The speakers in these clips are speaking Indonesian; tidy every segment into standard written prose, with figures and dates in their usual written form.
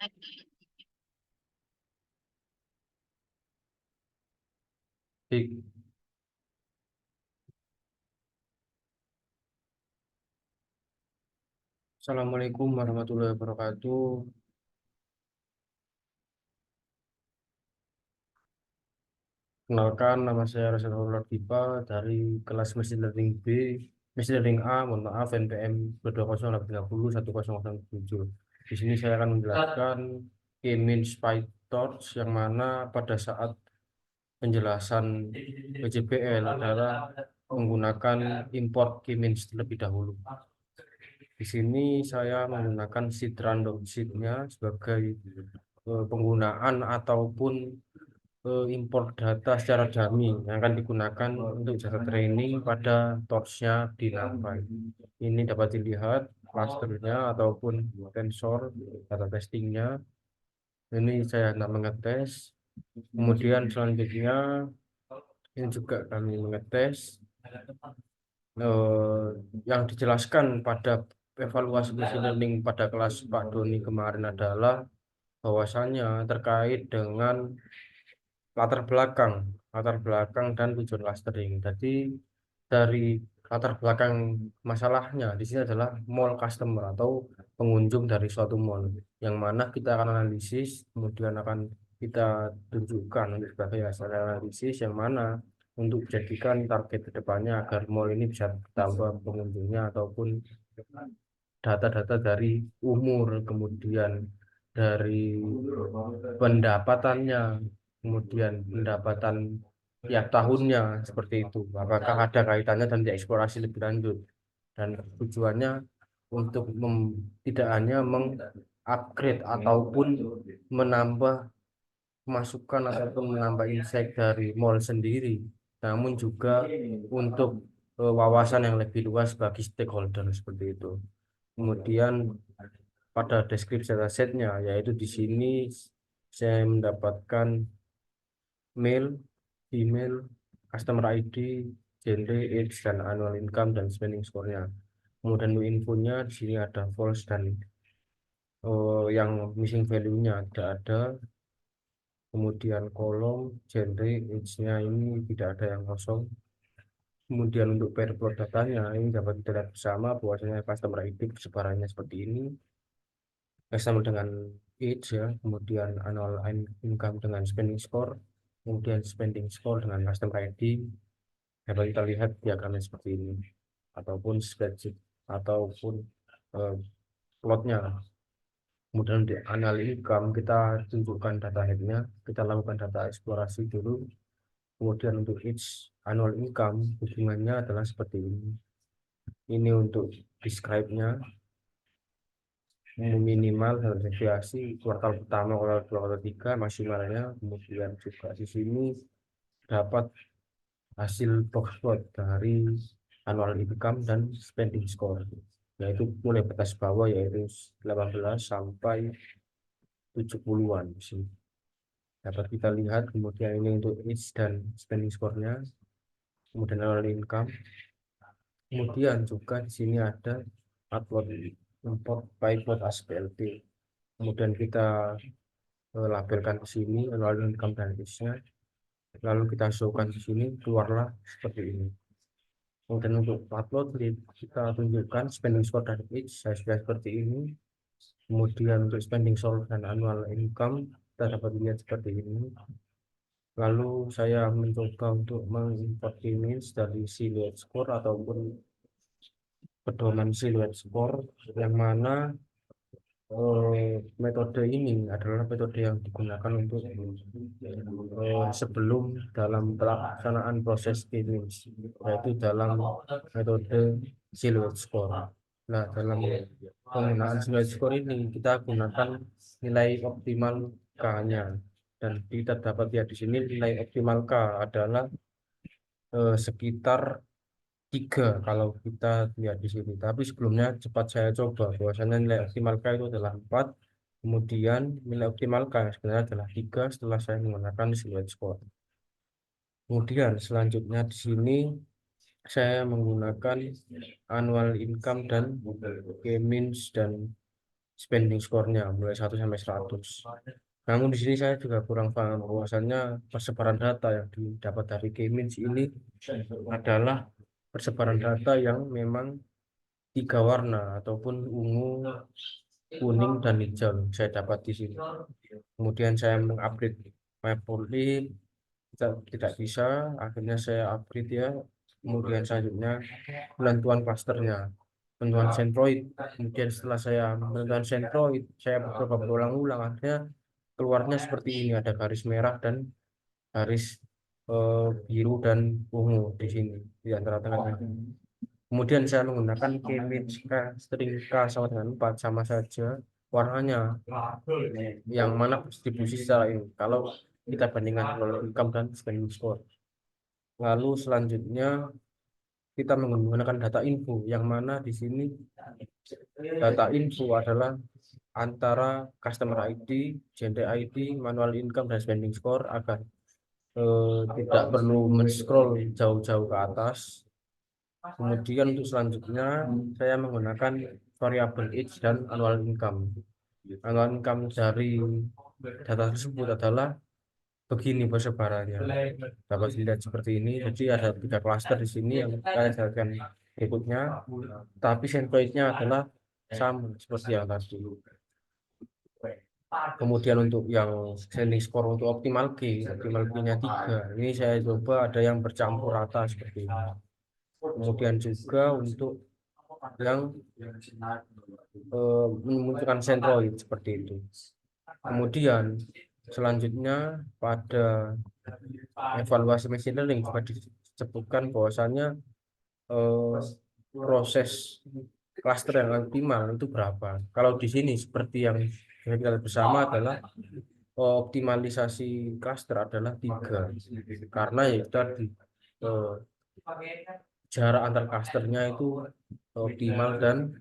Baik. Assalamualaikum warahmatullahi wabarakatuh. Kenalkan, nama saya Rasulullah Dipa dari kelas Machine Learning B, Machine Learning A, mohon maaf, NPM 220801007. Di sini saya akan menjelaskan K-means PyTorch yang mana pada saat penjelasan PJBL adalah menggunakan import K-means terlebih dahulu. Di sini saya menggunakan sheet random sheet-nya sebagai penggunaan ataupun import data secara dummy yang akan digunakan untuk jasa training pada torch-nya di NumPy. Ini dapat dilihat clusternya ataupun tensor data testingnya. Ini saya hendak mengetes. Kemudian selanjutnya ini juga kami mengetes yang dijelaskan pada evaluasi machine learning pada kelas Pak Doni kemarin adalah bahwasannya terkait dengan latar belakang dan tujuan clustering. Jadi dari latar belakang masalahnya di sini adalah mall customer atau pengunjung dari suatu mall, yang mana kita akan analisis, kemudian akan kita tunjukkan untuk sebagai hasil analisis yang mana untuk dijadikan target kedepannya agar mall ini bisa bertambah pengunjungnya ataupun data-data dari umur, kemudian dari pendapatannya, kemudian pendapatan tiap tahunnya seperti itu. Apakah ada kaitannya dan dieksplorasi lebih lanjut. Dan tujuannya untuk tidak hanya mengupgrade ataupun menambah masukan ataupun menambah insight dari mall sendiri, namun juga untuk wawasan yang lebih luas bagi stakeholder seperti itu. Kemudian pada deskripsi datasetnya, yaitu di sini saya mendapatkan male, female, customer ID, genre, age, dan annual income dan spending score-nya. Kemudian infonya di sini ada false dan yang missing value-nya tidak ada. Kemudian kolom genre, age-nya ini tidak ada yang kosong. Kemudian untuk pair plot datanya ini dapat kita lihat bersama bahwasanya customer ID persebarannya seperti ini. Sama dengan age ya, kemudian annual income dengan spending score, kemudian spending score dengan customer ID. Dapat kita lihat diagramnya seperti ini, ataupun spreadsheet, ataupun eh, plotnya. Kemudian di annual income kita tunjukkan data headnya, kita lakukan data eksplorasi dulu. Kemudian untuk each annual income hubungannya adalah seperti ini. Ini untuk describe-nya, minimal harus deviasi kuartal pertama, kuartal 2, kuartal 3 maksimalnya. Kemudian juga di sini dapat hasil box plot dari annual income dan spending score, yaitu mulai batas bawah yaitu 18 sampai 70-an di sini dapat kita lihat. Kemudian ini untuk age dan spending score-nya, kemudian annual income. Kemudian juga di sini ada upload import PyPlot ASPLT. Kemudian kita labelkan ke sini annual income dan age-nya. Lalu kita showkan di sini, keluarlah seperti ini. Kemudian untuk upload kita tunjukkan spending score dan age saya sudah seperti ini. Kemudian untuk spending score dan annual income kita dapat lihat seperti ini. Lalu saya mencoba untuk mengimport image dari silhouette score ataupun pedoman silhouette score, yang mana metode ini adalah metode yang digunakan untuk sebelum dalam pelaksanaan proses image, yaitu dalam metode silhouette score. Nah, dalam penggunaan silhouette score ini kita gunakan nilai optimal K-nya, dan kita dapat lihat di sini nilai optimal K adalah sekitar 3 kalau kita lihat di sini. Tapi sebelumnya cepat saya coba bahwasanya nilai optimal K itu adalah 4. Kemudian nilai optimal K sebenarnya adalah 3 setelah saya menggunakan silhouette score. Kemudian selanjutnya di sini saya menggunakan annual income dan K-means dan spending score-nya mulai 1 sampai 100. Namun di sini saya juga kurang paham bahwasannya persebaran data yang didapat dari K-means ini adalah persebaran data yang memang 3 warna ataupun ungu, kuning, dan hijau saya dapat di sini. Kemudian saya mengupdate Matplotlib, tidak bisa, akhirnya saya upgrade ya. Kemudian selanjutnya penentuan klasternya, penentuan centroid. Kemudian setelah saya menentukan centroid, saya beberapa berulang-ulang, akhirnya keluarnya seperti ini, ada garis merah dan garis biru dan ungu di sini di antara tengah-tengah. Kemudian saya menggunakan K-means string K sama dengan 4, sama saja warnanya, yang mana distribusi secara ini kalau kita bandingkan total income dan spending score. Lalu selanjutnya kita menggunakan data info, yang mana di sini data info adalah antara customer ID, gender ID, manual income, dan spending score, agar tidak perlu men-scroll jauh-jauh ke atas. Kemudian untuk selanjutnya saya menggunakan variable age dan annual income. Annual income dari data tersebut adalah begini persebarannya, dapat dilihat seperti ini. Jadi ada 3 klaster di sini yang saya jelaskan berikutnya, tapi centroidnya adalah sama seperti yang tadi. Kemudian untuk yang standing score untuk optimal G-nya 3, ini saya coba ada yang bercampur rata seperti ini. Kemudian juga untuk yang memunculkan centroid seperti itu. Kemudian selanjutnya pada evaluasi machine learning juga disebutkan bahwasannya proses cluster yang optimal itu berapa. Kalau di sini seperti yang kita lihat bersama adalah optimalisasi cluster adalah 3, karena ya tadi jarak antar clusternya itu optimal, dan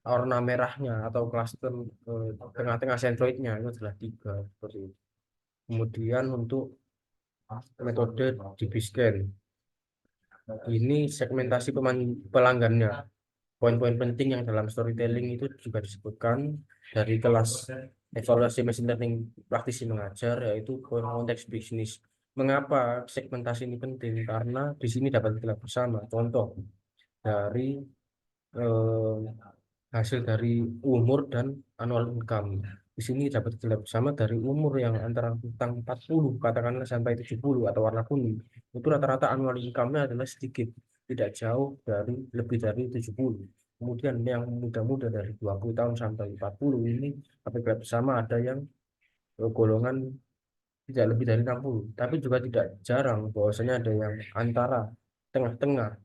warna merahnya atau cluster tengah-tengah centroidnya itu adalah 3 seperti itu. Kemudian untuk metode DB-Scan, ini segmentasi pelanggannya. Poin-poin penting yang dalam storytelling itu juga disebutkan dari kelas evaluasi machine learning praktisi mengajar, yaitu konteks bisnis. Mengapa segmentasi ini penting? Karena di sini dapat kita bersama contoh dari eh, hasil dari umur dan annual income. Di sini dapat dilihat bersama dari umur yang antara tentang 40 katakanlah sampai 70 atau warna kuning, itu rata-rata annual income-nya adalah sedikit, tidak jauh dari lebih dari 70. Kemudian yang muda-muda dari 20 tahun sampai 40 ini dapat dilihat bersama ada yang golongan tidak lebih dari 60, tapi juga tidak jarang bahwasanya ada yang antara tengah-tengah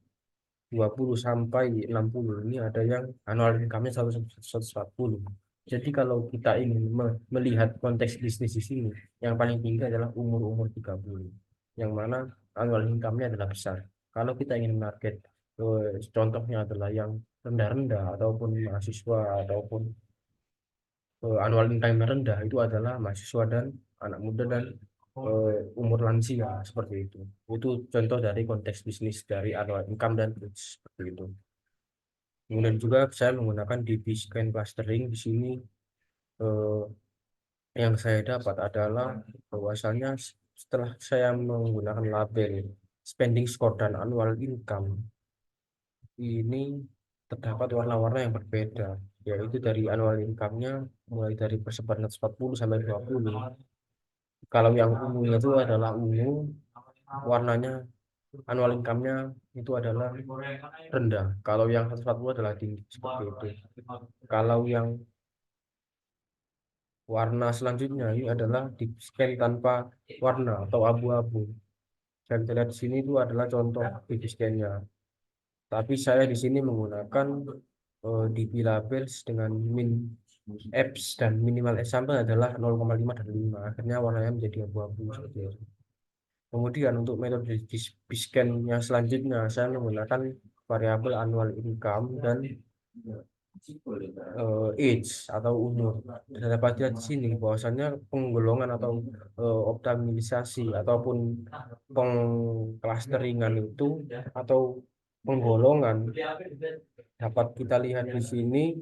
20 sampai 60, ini ada yang annual income-nya 140. Jadi kalau kita ingin melihat konteks bisnis di sini, yang paling tinggi adalah umur-umur 30, yang mana annual income-nya adalah besar. Kalau kita ingin target, contohnya adalah yang rendah-rendah ataupun mahasiswa ataupun annual income yang rendah, itu adalah mahasiswa dan anak muda dan umur lansia seperti itu. Itu contoh dari konteks bisnis dari annual income dan seperti itu. Kemudian juga saya menggunakan DB scan clustering di sini. eh, yang saya dapat adalah bahwasannya setelah saya menggunakan label spending score dan annual income, ini terdapat warna-warna yang berbeda, yaitu dari annual income-nya mulai dari persebaran 140 sampai 20. Kalau yang ungu itu adalah ungu, warnanya annual income-nya itu adalah rendah. Kalau yang 140 adalah tinggi seperti itu. Kalau yang warna selanjutnya ini adalah di scan tanpa warna atau abu-abu. Dan kita lihat di sini itu adalah contoh di scan-nya. Tapi saya di sini menggunakan DB labels dengan min apps dan minimal example adalah 0,5 dan 5. Akhirnya warnanya menjadi abu-abu seperti itu. Kemudian untuk metode di scan yang selanjutnya saya menggunakan variabel annual income dan age atau umur. Dan dapat lihat di sini bahwasannya penggolongan atau optimalisasi ataupun pengklasteringan itu atau penggolongan dapat kita lihat di sini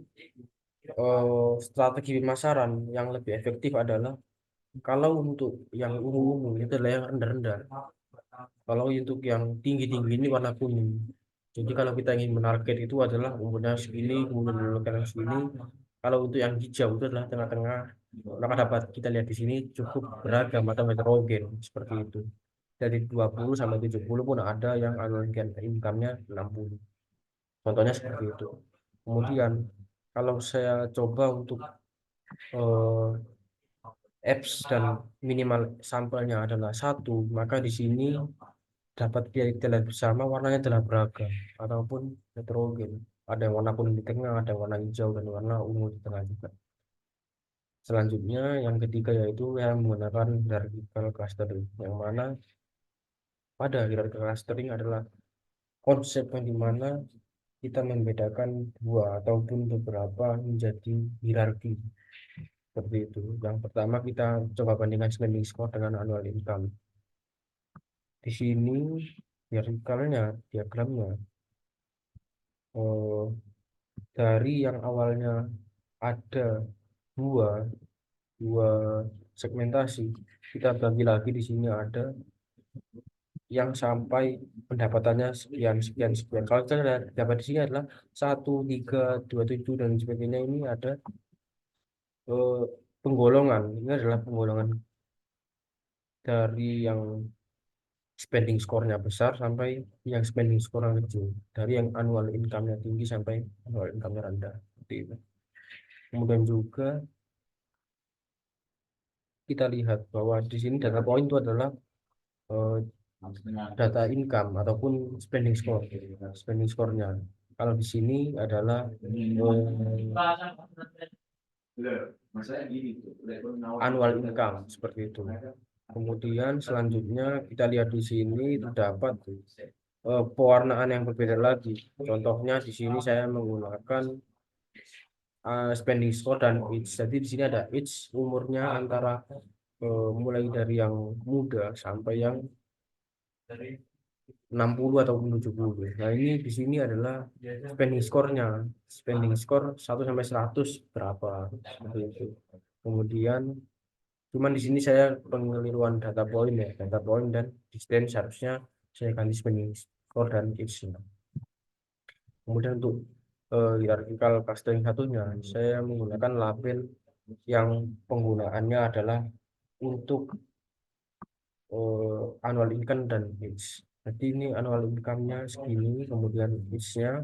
strategi pemasaran yang lebih efektif adalah kalau untuk yang ungu-ungu itu adalah yang rendah-rendah. Kalau untuk yang tinggi-tinggi ini warna kuning. Jadi kalau kita ingin menarget itu adalah umurnya segini, kemudian menurunkan yang segini. Kalau untuk yang hijau itu adalah tengah-tengah. Maka dapat kita lihat di sini cukup beragam atau heterogen seperti itu. Dari 20 sampai 70 pun ada yang annual income-nya 60. Contohnya seperti itu. Kemudian kalau saya coba untuk eh, apps dan minimal sampelnya adalah satu, maka di sini dapat kita lihat bersama warnanya adalah beragam ataupun heterogen. Ada yang warna kuning di tengah, ada yang warna hijau dan warna ungu di tengah juga. Selanjutnya yang ketiga yaitu yang menggunakan hierarchical clustering, yang mana pada hierarchical clustering adalah konsep yang dimana kita membedakan dua ataupun beberapa menjadi hierarki seperti itu. Yang pertama kita coba bandingkan spending score dengan annual income. Di sini hierarkikalnya, diagramnya eh, dari yang awalnya ada dua dua segmentasi, kita bagi lagi di sini ada yang sampai pendapatannya sekian sekian sekian. Kalau kita dapat di sini adalah 1, 3, 2, 7 dan sebagainya, ini ada eh, penggolongan. Ini adalah penggolongan dari yang spending score-nya besar sampai yang spending score-nya kecil. Dari yang annual income-nya tinggi sampai annual income-nya rendah. Seperti itu. Kemudian juga kita lihat bahwa di sini data point itu adalah eh, data income ataupun spending score. Spending score-nya. Kalau di sini adalah annual income seperti itu. Kemudian selanjutnya kita lihat di sini terdapat pewarnaan yang berbeda lagi. Contohnya di sini saya menggunakan spending score dan age. Jadi di sini ada age, umurnya antara mulai dari yang muda sampai yang 60 ataupun 70. Nah, ini di sini adalah spending score-nya. Spending score 1 sampai 100 berapa seperti itu. Kemudian cuman di sini saya pengeliruan data point ya, data point dan distance harusnya saya ganti spending score dan age. Kemudian untuk hierarchical clustering satunya, saya menggunakan label yang penggunaannya adalah untuk annual income dan age. Jadi ini annual income-nya segini, kemudian age-nya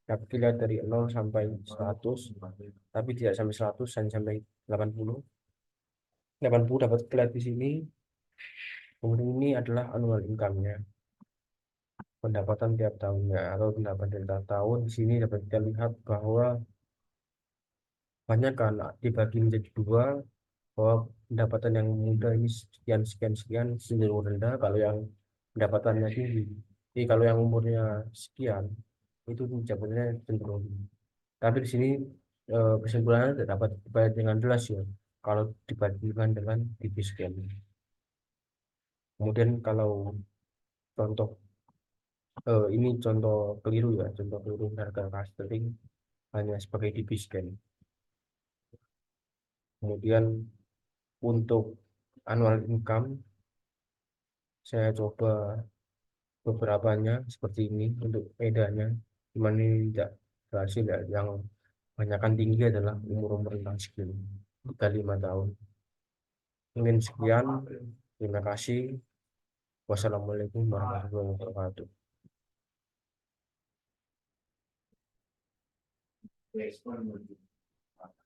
dapat dilihat dari 0 sampai 100, tapi tidak sampai 100, hanya sampai 80. 80 dapat dilihat di sini. Kemudian ini adalah annual income-nya, pendapatan tiap tahunnya atau pendapatan tiap tahun. Di sini dapat kita lihat bahwa banyak kan dibagi menjadi dua, bahwa pendapatan yang muda ini sekian sekian sekian cenderung rendah kalau yang pendapatannya tinggi. Jadi kalau yang umurnya sekian itu pendapatannya cenderung tinggi. Tapi di sini kesimpulannya tidak dapat dibaca dengan jelas ya kalau dibandingkan dengan TV scan. Kemudian kalau contoh ini contoh keliru ya, contoh keliru harga clustering hanya sebagai DP scan. Kemudian untuk annual income saya coba beberapanya seperti ini untuk bedanya, cuman ini tidak berhasil ya. Yang banyakkan tinggi adalah umur-umur rentang segini 35 tahun. Mungkin sekian, terima kasih. Wassalamualaikum warahmatullahi wabarakatuh.